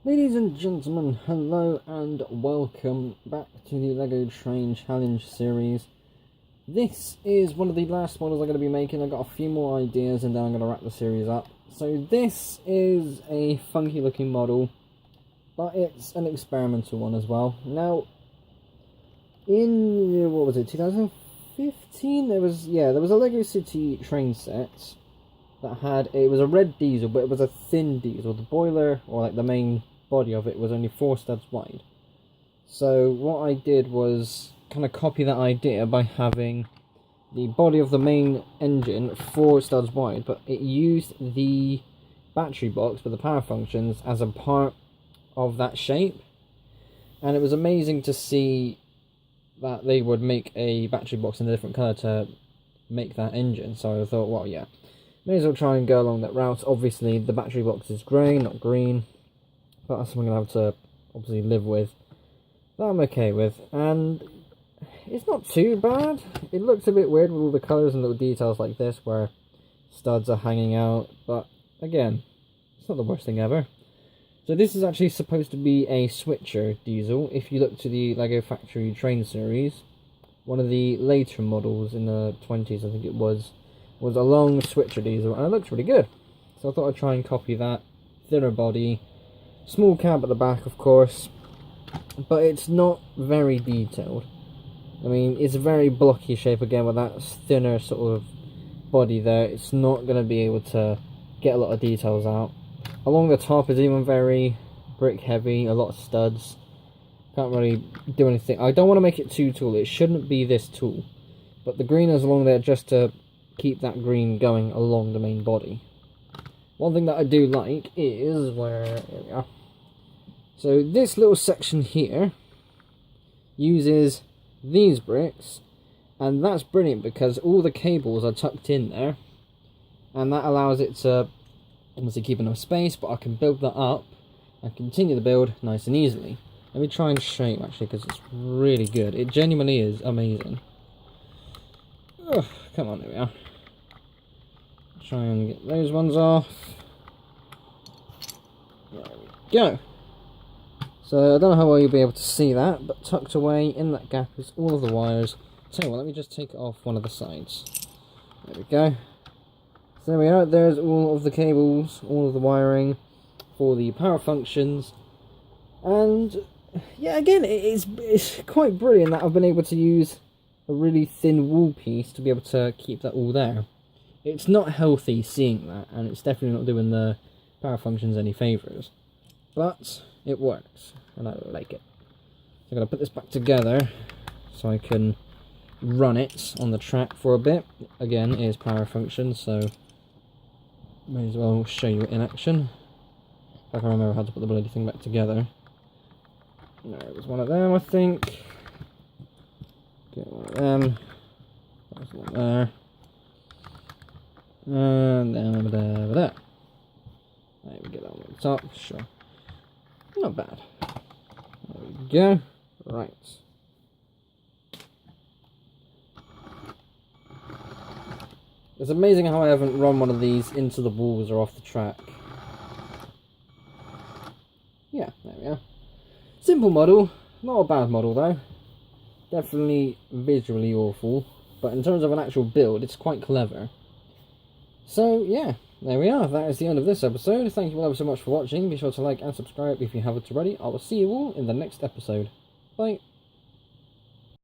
Ladies and gentlemen, hello and welcome back to the LEGO Train Challenge series. This is one of the last models I'm going to be making. I've got a few more ideas and then I'm going to wrap the series up. So this is a funky looking model, but it's an experimental one as well. Now, in, what was it, 2015? There was a LEGO City train set that had, it was a red diesel, but it was a thin diesel. The boiler, or like the main body of it, was only 4 studs wide. So what I did was kind of copy that idea by having the body of the main engine 4 studs wide, but it used the battery box with the power functions as a part of that shape. And it was amazing to see that they would make a battery box in a different colour to make that engine. So I thought, well, yeah, may as well try and go along that route. Obviously the battery box is grey, not green, but that's something I'm going to have to obviously live with. That I'm okay with, and it's not too bad. It looks a bit weird with all the colours and little details like this where studs are hanging out, but again, it's not the worst thing ever. So this is actually supposed to be a switcher diesel. If you look to the LEGO Factory train series, one of the later models in the 20s, I think it was a long switcher diesel, and it looks really good. So I thought I'd try and copy that. Thinner body, small cab at the back, of course, but it's not very detailed. I mean, it's a very blocky shape again with that thinner sort of body there. It's not going to be able to get a lot of details out. Along the top is even very brick heavy, a lot of studs. Can't really do anything. I don't want to make it too tall. It shouldn't be this tall. But the green is along there just to keep that green going along the main body. One thing that I do like is here we are. So this little section here uses these bricks, and that's brilliant because all the cables are tucked in there, and that allows it to obviously keep enough space, but I can build that up and continue the build nice and easily. Let me try and show you actually, because it's really good. It genuinely is amazing. Ugh, come on, there we are. Try and get those ones off. There we go. So I don't know how well you'll be able to see that, but tucked away in that gap is all of the wires. So well, let me just take it off one of the sides. There we go. So there we are, there's all of the cables, all of the wiring for the power functions. And yeah, again, it's quite brilliant that I've been able to use a really thin wool piece to be able to keep that all there. It's not healthy seeing that, and it's definitely not doing the power functions any favours. But it works, and I like it. So I'm going to put this back together so I can run it on the track for a bit. Again, it is power function, so may as well show you it in action. If I can remember how to put the bloody thing back together. There was one of them, I think. Get one of them. There's one there. And then over there. There we get that one on the top, sure. Not bad. There we go. Right. It's amazing how I haven't run one of these into the walls or off the track. Yeah, there we are. Simple model. Not a bad model though. Definitely visually awful. But in terms of an actual build, it's quite clever. So, yeah. There we are, that is the end of this episode. Thank you all ever so much for watching. Be sure to like and subscribe if you haven't already. I will see you all in the next episode. Bye.